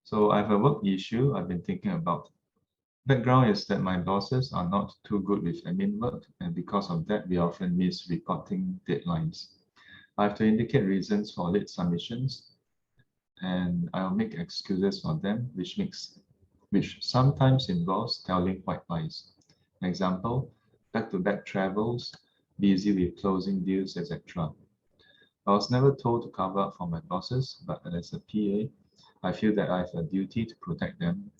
So I have a work issue I've been thinking about. Background is that my bosses are not too good with admin work, and because of that, we often miss reporting deadlines. I have to indicate reasons for late submissions, and I'll make excuses for them, which sometimes involves telling white lies. Example, back-to-back travels, busy with closing deals, etc. I was never told to cover up for my bosses, but as a PA, I feel that I have a duty to protect them,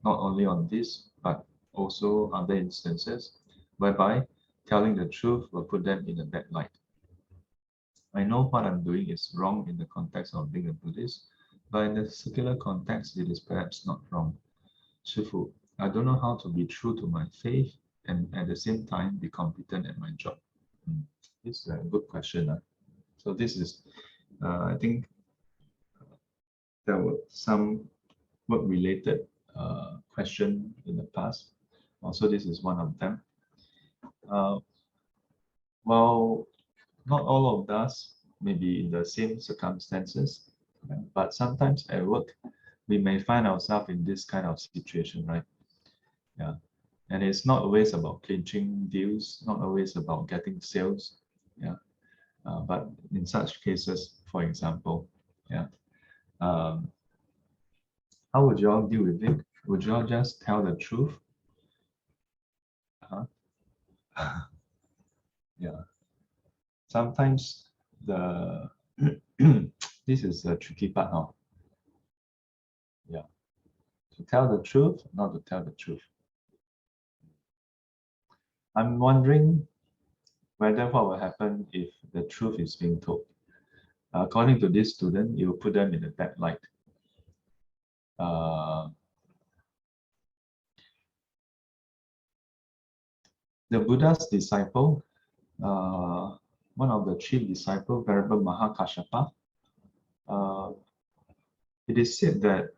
not only on this, but also other instances, whereby telling the truth will put them in a bad light. I know what I'm doing is wrong in the context of being a Buddhist, but in the secular context, it is perhaps not wrong. Shifu, I don't know how to be true to my faith and at the same time be competent at my job. This is a good question. So this is, I think, there were some work-related question in the past. Also, this is one of them. Well, not all of us may be in the same circumstances, but sometimes at work, we may find ourselves in this kind of situation, right? Yeah. And it's not always about clinching deals, not always about getting sales. Yeah. But in such cases, for example, yeah. How would you all deal with it? Would you all just tell the truth? Yeah. Sometimes the this is the tricky part now. Yeah. To tell the truth, not to tell the truth. I'm wondering whether what will happen if the truth is being told. According to this student, it will put them in a bad light. The Buddha's disciple, one of the chief disciples, Venerable Mahakashapa, it is said that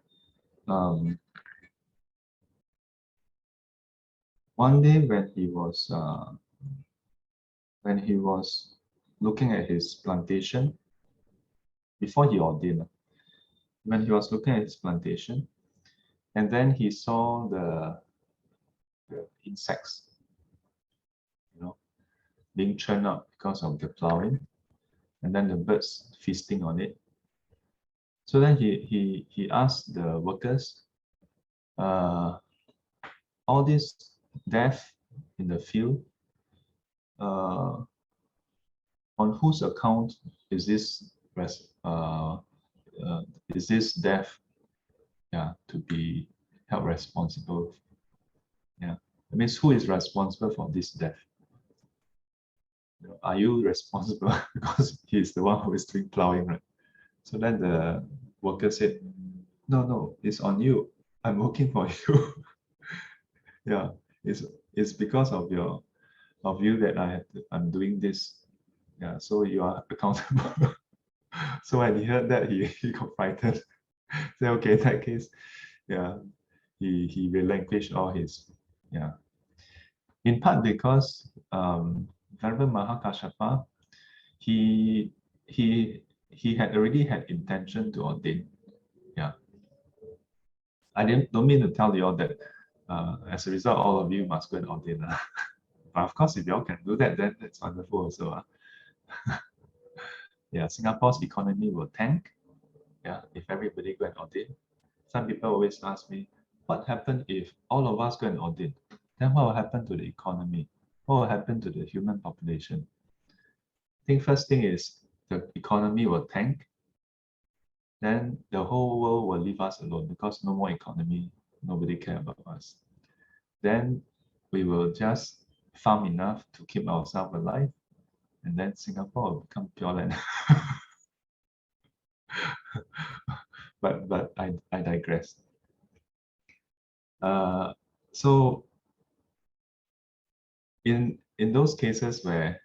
one day when he was looking at his plantation before he ordained, when he was looking at his plantation, and then he saw the insects, being churned out because of the plowing, and then the birds feasting on it. So then he asked the workers, all this death in the field, on whose account is this death to be held responsible? Yeah, that means who is responsible for this death? Are you responsible? Because he's the one who is doing plowing, right? So then the worker said, no, it's on you. I'm working for you. Yeah, it's because of you that I'm doing this. Yeah, so you are accountable. So when he heard that, he got frightened. Say, okay, in that case, yeah, he relinquished all his, yeah. In part because Venerable Mahakashapa, he had already had intention to ordain. Yeah, I don't mean to tell you all that as a result, all of you must go and ordain. But of course, if you all can do that, then that's wonderful also. Yeah, Singapore's economy will tank. Yeah, if everybody go and ordain. Some people always ask me, what happened if all of us go and ordain? Then what will happen to the economy? What will happen to the human population? I think first thing is the economy will tank. Then the whole world will leave us alone because no more economy, nobody care about us. Then we will just farm enough to keep ourselves alive, and then Singapore will become pure land. but I digress. So in those cases where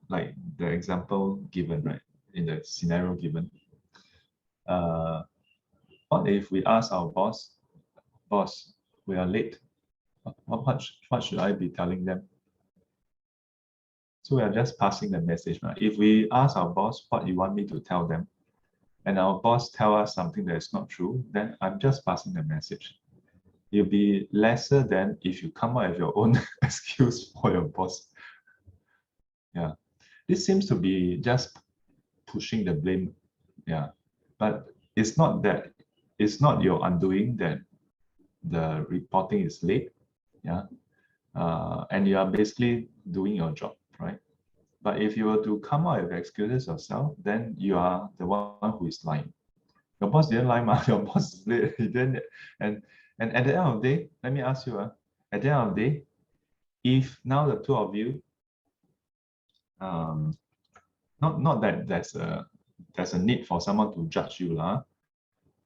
like the example given, right, in the scenario given, what if we ask our boss, we are late, what should I be telling them? So we are just passing the message. Right? If we ask our boss what you want me to tell them, and our boss tell us something that is not true, then I'm just passing the message. You'll be lesser than if you come up with your own excuse for your boss. Yeah, this seems to be just pushing the blame. Yeah, but it's not that. It's not your undoing that the reporting is late. Yeah, and you are basically doing your job, right? But if you were to come out with excuses yourself, then you are the one who is lying. Your boss didn't lie, ma. Your boss is late. He didn't. And and at the end of the day, let me ask you, at the end of the day, if now the two of you, um, not that there's a need for someone to judge you, lah,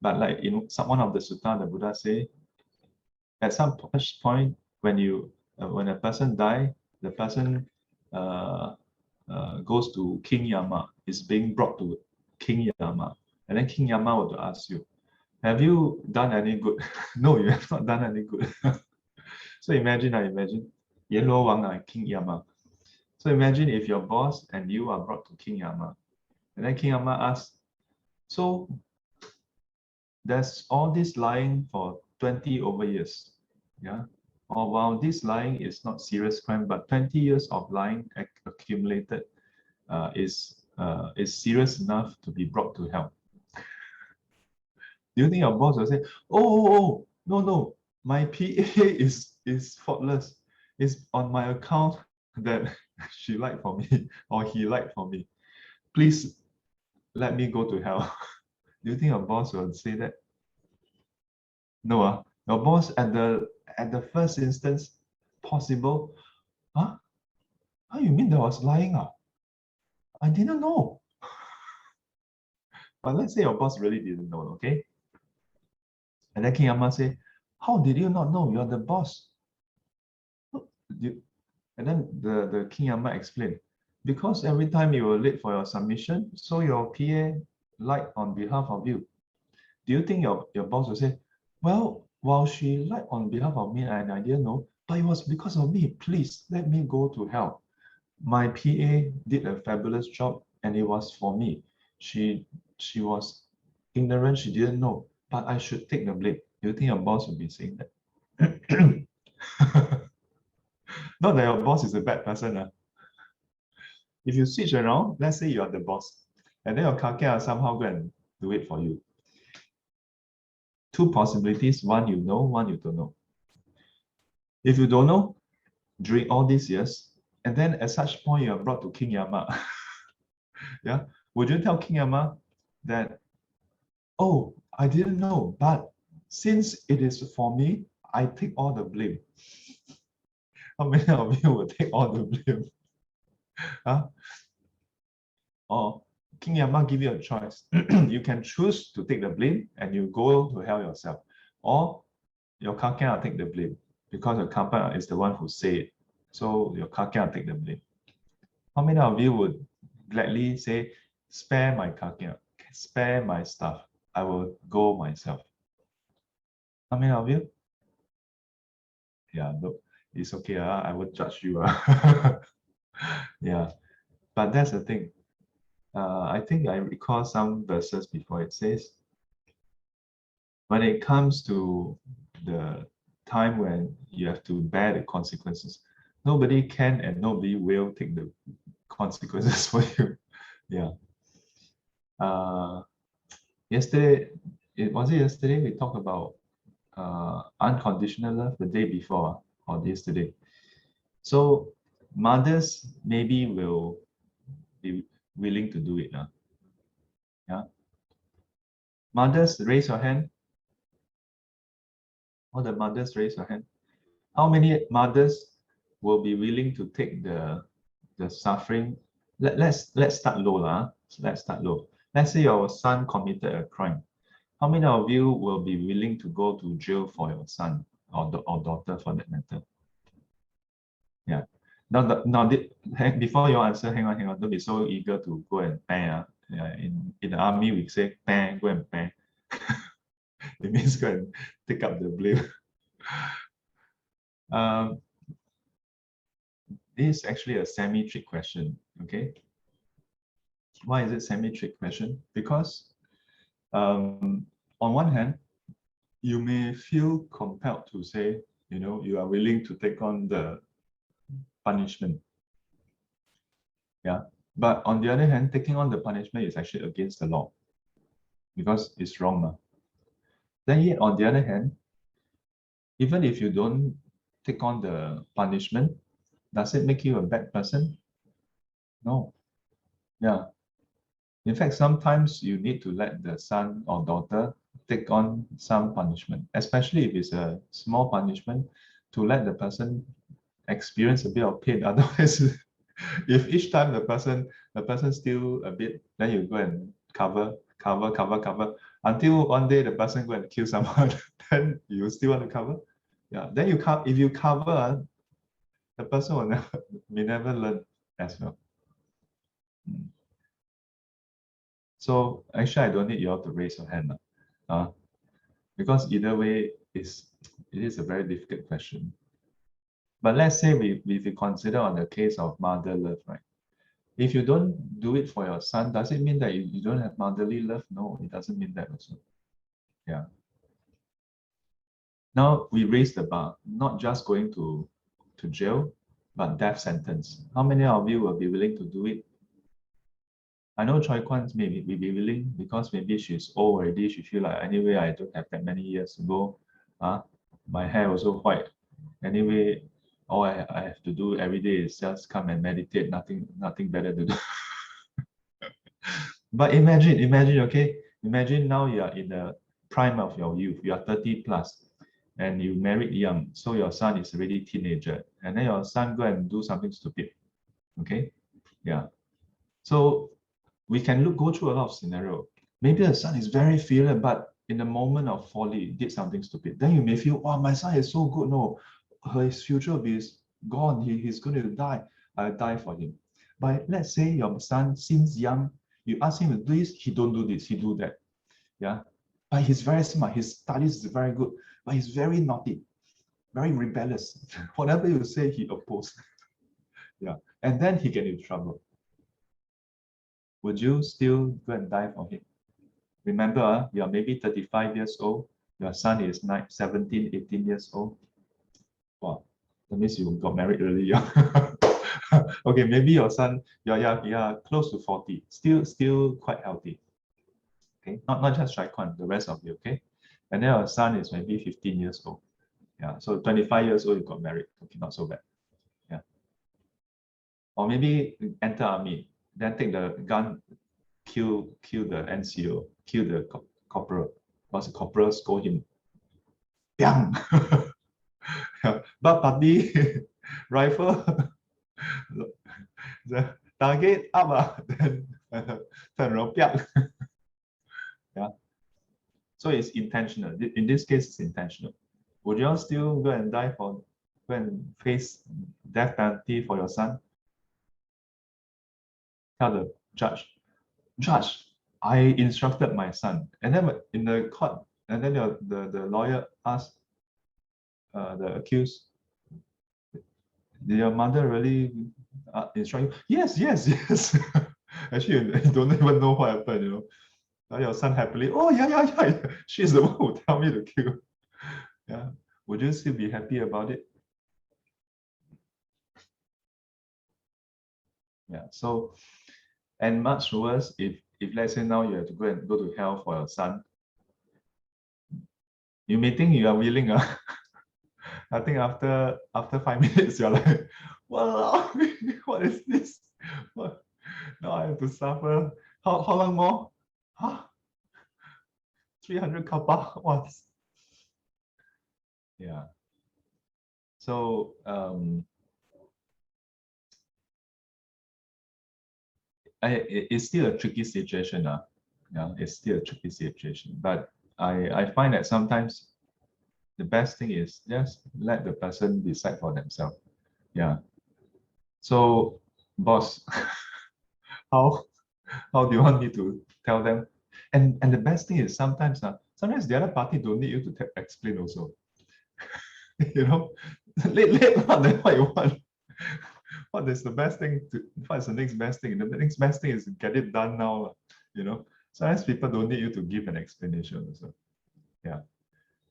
but like one of the sutta, the Buddha say, at some point when a person die, the person uh, goes to King Yama, is being brought to King Yama, and then King Yama will ask you, have you done any good? No, you have not done any good. So imagine, Yan Luo Wang, King Yama. So imagine if your boss and you are brought to King Yama, and then King Yama asks, so there's all this lying for 20 over years. Yeah. Or while this lying is not serious crime, but 20 years of lying accumulated is serious enough to be brought to hell. Do you think your boss will say, oh, no, my PA is faultless. It's on my account that she lied for me or he lied for me. Please let me go to hell. Do you think your boss will say that? No, your boss at the first instance possible. Huh? How you mean there was lying? I didn't know. But let's say your boss really didn't know, okay? And then King Yama say, how did you not know? You're the boss. And then the King Yama explained, because every time you were late for your submission, so your PA lied on behalf of you. Do you think your boss will say, well, while she lied on behalf of me and I didn't know, but it was because of me, please let me go to hell. My PA did a fabulous job and it was for me. She was ignorant, she didn't know, but I should take the blame. Do you think your boss will be saying that? Not that your boss is a bad person. If you switch around, let's say you are the boss, and then your kakea somehow go and do it for you. Two possibilities, one you know, one you don't know. If you don't know, during all these years, and then at such point you are brought to King Yama, yeah, would you tell King Yama that, oh, I didn't know, but since it is for me, I take all the blame? How many of you will take all the blame? Huh? Or King Yama give you a choice. You can choose to take the blame and you go to hell yourself. Or your kakea will take the blame because your kakea is the one who say it. So your kakea will take the blame. How many of you would gladly say, spare my kakea, spare my stuff, I will go myself? How many of you? Yeah, look, it's okay. I will judge you. Yeah, but that's the thing. I think I recall some verses before. It says, when it comes to the time when you have to bear the consequences, nobody can and nobody will take the consequences for you. Yeah. Yesterday, was it yesterday we talked about unconditional love, the day before or yesterday. So mothers maybe will be willing to do it now. Yeah. Mothers, raise your hand. All the mothers, raise your hand. How many mothers will be willing to take the suffering? Let's start low, lah. Let's start low. Let's say your son committed a crime. How many of you will be willing to go to jail for your son or daughter for that matter? Yeah. Now, before you answer, hang on. Don't be so eager to go and bang. Yeah, in the army, we say bang, go and bang. It means go and take up the blame. This is actually a semi-trick question. Okay. Why is it semi-trick question? Because On one hand, you may feel compelled to say, you are willing to take on the punishment. Yeah. But on the other hand, taking on the punishment is actually against the law because it's wrong. Then yet, on the other hand, even if you don't take on the punishment, does it make you a bad person? No. Yeah. In fact, sometimes you need to let the son or daughter take on some punishment, especially if it's a small punishment, to let the person experience a bit of pain. Otherwise, if each time the person still a bit, then you go and cover until one day the person go and kill someone, then you still want to cover. Yeah. Then if you cover, the person may never learn as well. So actually, I don't need you all to raise your hand, because either way it is a very difficult question. But let's say if we consider on the case of mother love, right? If you don't do it for your son, does it mean that you don't have motherly love? No, it doesn't mean that also. Yeah. Now we raise the bar, not just going to jail, but death sentence. How many of you will be willing to do it? I know Choi Kwan may be willing because maybe she's old already. She feel like, anyway, I don't have that many years to go. My hair also white. Anyway, all I have to do every day is just come and meditate. Nothing better to do. But imagine, okay? Imagine now you are in the prime of your youth. You are 30 plus and you married young. So your son is already teenager. And then your son go and do something stupid. Okay? Yeah. So we can go through a lot of scenario. Maybe the son is very filial, but in the moment of folly, did something stupid. Then you may feel, oh, my son is so good. No, his future is gone. He's going to die. I'll die for him. But let's say your son, since young, you ask him to do this, he don't do this, he do that. Yeah. But he's very smart. His studies is very good, but he's very naughty, very rebellious. Whatever you say, he opposes. Yeah. And then he get in trouble. Would you still go and die for him? Remember, you're maybe 35 years old. Your son is 17, 18 years old. Wow, that means you got married early. Okay, maybe your son, you're close to 40, still quite healthy. Okay, not just Shai Kwan, the rest of you, okay? And then your son is maybe 15 years old. Yeah, so 25 years old, you got married. Okay, not so bad. Yeah. Or maybe enter army, then take the gun, kill the NCO, kill the corporal. Once the corporal scold him, bang! But party rifle, the target up, then turn around, yeah. So it's intentional. In this case, it's intentional. Would you all still go and go and face death penalty for your son? Tell the judge, I instructed my son. And then in the court, and then the lawyer asked the accused, did your mother really instruct you? Yes. Actually, you don't even know what happened, Now your son happily, oh, yeah. She's the one who tell me to kill. Yeah. Would you still be happy about it? Yeah. So, and much worse, if let's say now you have to go to hell for your son, you may think you are willing. I think after 5 minutes, you're like, well, what is this? What? Now I have to suffer. How long more? Huh? 300 kappa? What? Yeah. So it's still a tricky situation. Yeah, it's still a tricky situation. But I find that sometimes the best thing is just let the person decide for themselves. Yeah. So, boss, how do you want me to tell them? And the best thing is sometimes the other party don't need you to explain also. Later on, then what you want. What is the best thing what is the next best thing? The next best thing is to get it done now. Sometimes people don't need you to give an explanation also. Yeah,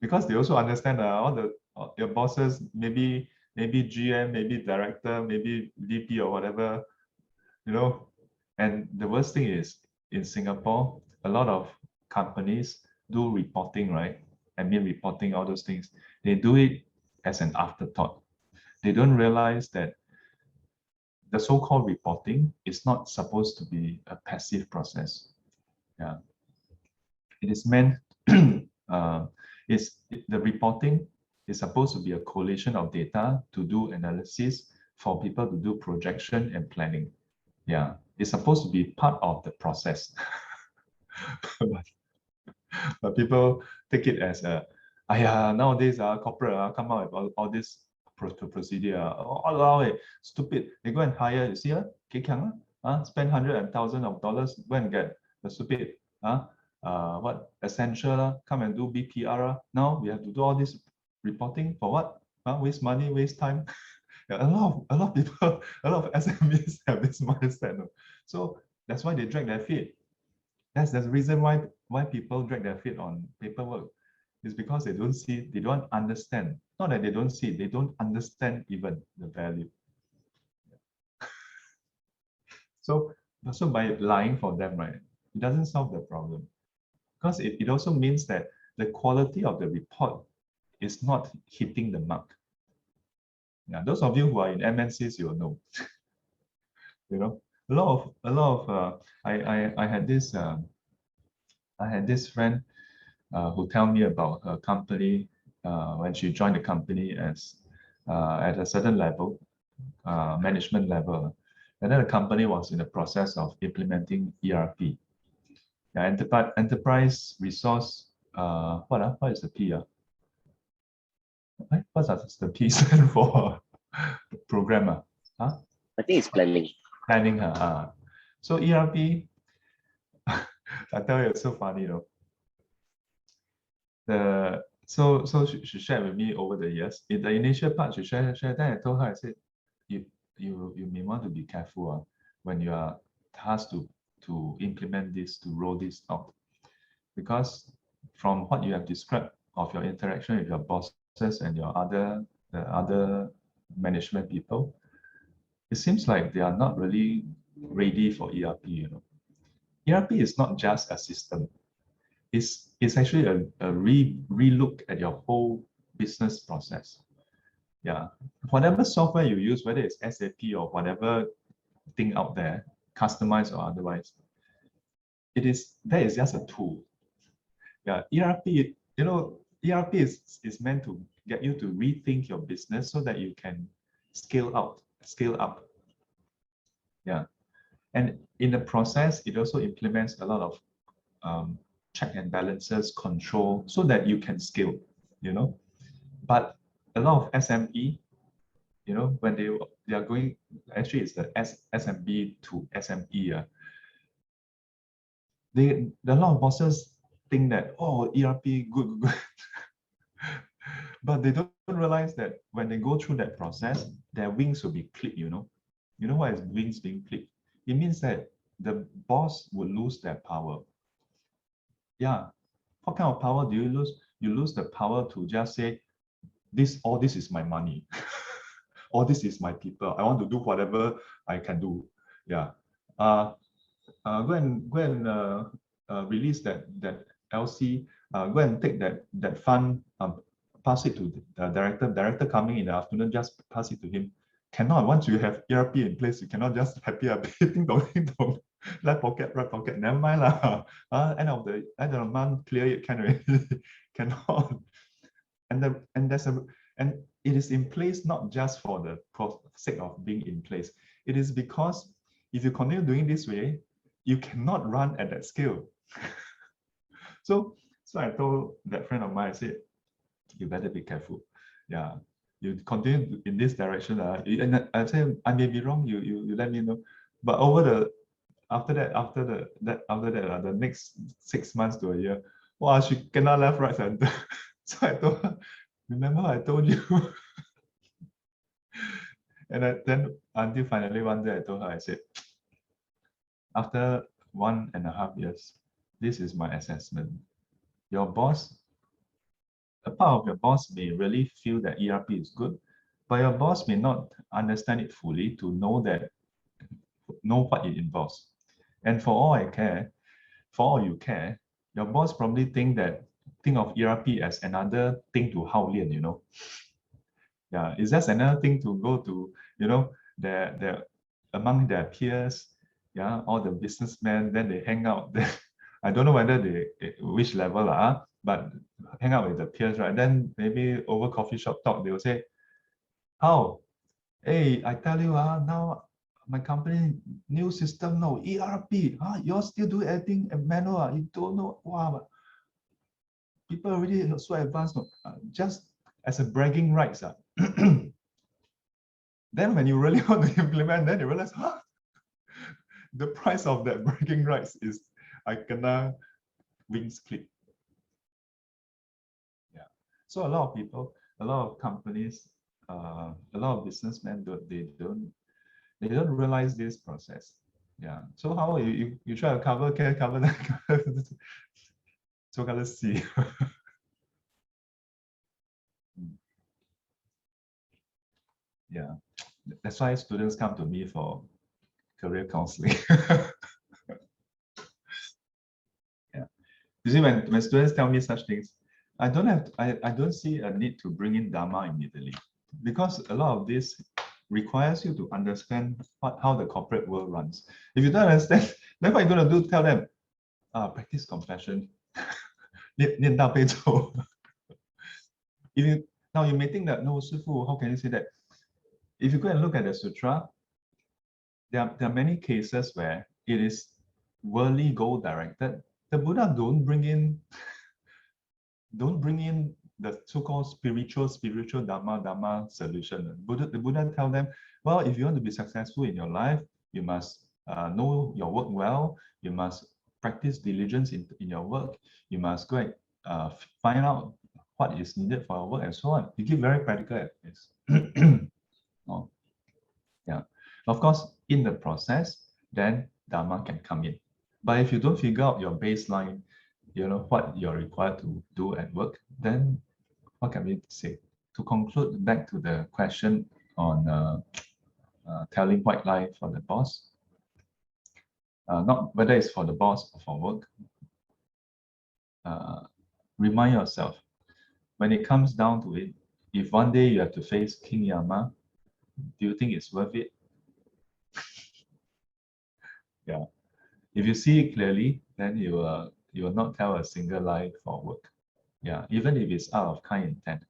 because they also understand all the your bosses, maybe GM, maybe director, maybe VP or whatever, you know. And the worst thing is in Singapore, a lot of companies do reporting, right? I mean, reporting, all those things. They do it as an afterthought. They don't realize that the so-called reporting is not supposed to be a passive process. Yeah, it is meant. Is the reporting is supposed to be a collation of data to do analysis for people to do projection and planning. Yeah, it's supposed to be part of the process. But people take it as nowadays corporate come out with all this procedure. Stupid. They go and hire, you see, spend hundred and thousand of dollars, go and get the stupid, what, essential, come and do BPR. Now we have to do all this reporting for what? Waste money, waste time. Yeah, a lot of people, a lot of SMEs have this mindset. No? So that's why they drag their feet. That's the reason why people drag their feet on paperwork. Is because they don't understand. Not that they don't see, they don't understand even the value. So by lying for them, right, it doesn't solve the problem. Because it also means that the quality of the report is not hitting the mark. Yeah, those of you who are in MNCs, you will know. You know, a lot of I had this friend who tell me about her company when she joined the company as at a certain level, management level, and then the company was in the process of implementing ERP. Yeah, enterprise resource. What is the P? What does the P stand for? Programmer. Huh? I think it's planning. Planning. So ERP. I tell you, it's so funny though. So she shared with me over the years. In the initial part, she shared. Then I told her, I said, you may want to be careful when you are tasked to implement this, to roll this out, because from what you have described of your interaction with your bosses and your other management people, it seems like they are not really ready for ERP. You know, ERP is not just a system. It's actually a relook at your whole business process. Yeah, whatever software you use, whether it's SAP or whatever thing out there, customized or otherwise, that is just a tool. Yeah, ERP, ERP is meant to get you to rethink your business so that you can scale up. Yeah, and in the process, it also implements a lot of check and balances, control, so that you can scale. But a lot of SME, when they are going, actually it's the SMB to SME. A lot of bosses think that, oh, ERP, good. But they don't realize that when they go through that process, their wings will be clipped. You know what is wings being clipped? It means that the boss will lose their power. Yeah. What kind of power do you lose? You lose the power to just say, all this is my money. All this is my people. I want to do whatever I can do. Yeah. Go and release that LC. Go and take that fund. Pass it to the director. Director coming in the afternoon, just pass it to him. Cannot. Once you have ERP in place, you cannot just happy ding dong. Left pocket, right pocket. Never mind lah. End of the month, clear it. Can already. Cannot. And it is in place not just for the sake of being in place. It is because if you continue doing this way, you cannot run at that scale. So I told that friend of mine, I said, you better be careful. Yeah, you continue in this direction. And I said, I may be wrong. You let me know. But after that, the next 6 months to a year, wow, she cannot left, right, center. So I told her, remember I told you. And then until finally one day I told her, I said, after 1.5 years, This is my assessment. Your boss, a part of your boss may really feel that ERP is good, but your boss may not understand it fully to know what it involves. And for all you care, your boss probably think of ERP as another thing to hao lian, Yeah, it's just another thing to go to, their among their peers, yeah, all the businessmen, then they hang out. I don't know whether which level, but hang out with the peers, right? Then maybe over coffee shop talk, they will say, how? Hey, I tell you, now my company new system, no ERP, you all still do everything manual, you don't know, wow, people already so advanced, no? Just as a bragging rights. Then when you really want to implement, then you realize, the price of that bragging rights is I kena wings clip. Yeah. So a lot of people, a lot of companies, a lot of businessmen, they don't realize this process. Yeah. So how you try to cover that? So let's see. Yeah. That's why students come to me for career counseling. Yeah. You see, when students tell me such things, I don't see a need to bring in Dharma immediately, because a lot of this requires you to understand how the corporate world runs. If you don't understand, then what are you going to do? Tell them, practice compassion. 念大悲咒. Now you may think that, no, Shifu, how can you say that? If you go and look at the sutra, there are many cases where it is worldly goal directed. The Buddha don't bring in the so-called spiritual dharma solution. The Buddha tell them, well, if you want to be successful in your life, you must know your work well. You must practice diligence in your work. You must go and find out what is needed for your work and so on. You give very practical advice. Oh, yeah. Of course, in the process, then Dharma can come in. But if you don't figure out your baseline, what you're required to do at work, then what can we say? To conclude, back to the question on telling white lie for the boss, not whether it's for the boss or for work, remind yourself, when it comes down to it, if one day you have to face King Yama, do you think it's worth it? Yeah. If you see it clearly, then you will not tell a single lie for work. Yeah, even if it's out of kind intent.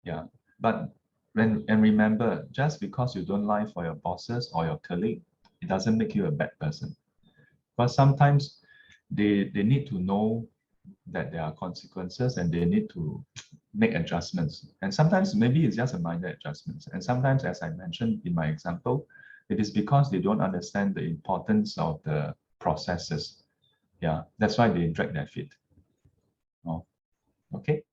Yeah, but remember, just because you don't lie for your bosses or your colleague, it doesn't make you a bad person. But sometimes they need to know that there are consequences and they need to make adjustments. And sometimes maybe it's just a minor adjustments. And sometimes, as I mentioned in my example, it is because they don't understand the importance of the processes. Yeah, that's why they drag their feet. Oh, okay.